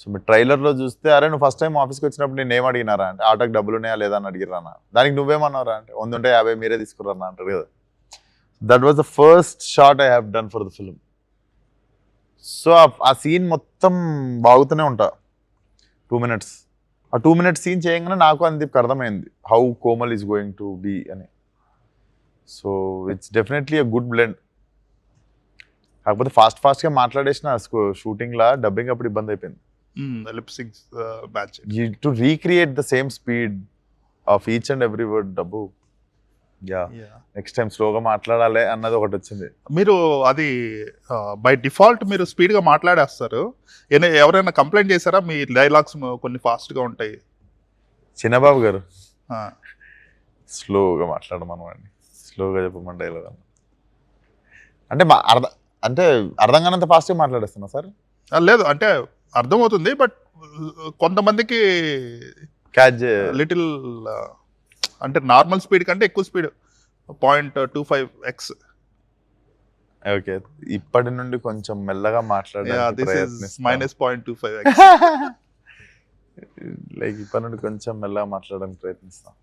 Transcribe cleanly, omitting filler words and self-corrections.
So మీరు ట్రైలర్లో చూస్తే అరే నువ్వు ఫస్ట్ టైం ఆఫీస్కి వచ్చినప్పుడు నేను ఏం అడిగినారా అంటే ఆటోకి డబ్బులు ఉన్నాయా లేదా అని అడిగిరానా, దానికి నువ్వేమన్నారా అంటే 100 ఉంటే 50 మీరే తీసుకురానా అంటారు కదా. That was the first shot I have done for the film. So ఆ సీన్ మొత్తం బాగుతూనే ఉంటా 2 minutes. ఆ 2 minutes సీన్ చేయగానే నాకు అందీప్కి అర్థమైంది how Komal is going to be అని. So it's definitely a good blend. కాకపోతే ఫాస్ట్గా మాట్లాడేసిన షూటింగ్లా డబ్బింగ్ అప్పుడు ఇబ్బంది అయిపోయింది. To recreate the same speed of each and every word డబ్బు. నెక్స్ట్ టైం స్లోగా మాట్లాడాలి అన్నది ఒకటి వచ్చింది. మీరు అది బై డిఫాల్ట్ మీరు స్పీడ్గా మాట్లాడేస్తారు. ఎవరైనా కంప్లైంట్ చేశారా మీ డైలాగ్స్ కొన్ని ఫాస్ట్గా ఉంటాయి? చిన్నబాబు గారు స్లోగా మాట్లాడమనవాడిని, స్లోగా చెప్పమని డైలాగ్ అంటే అర్థం కానంత ఫాస్ట్గా మాట్లాడేస్తున్నా సార్. లేదు అంటే అర్థమవుతుంది, బట్ కొంతమందికి క్యాచ్ లిటిల్ అంటే నార్మల్ స్పీడ్ కంటే ఎక్కువ స్పీడ్ 0.25x. ఓకే, ఇప్పటి నుండి కొంచెం మెల్లగా మాట్లాడాలి. -0.25x. లైక్ ఇప్పటి నుండి కొంచెం మెల్లగా మాట్లాడడానికి ప్రయత్నిస్తాం.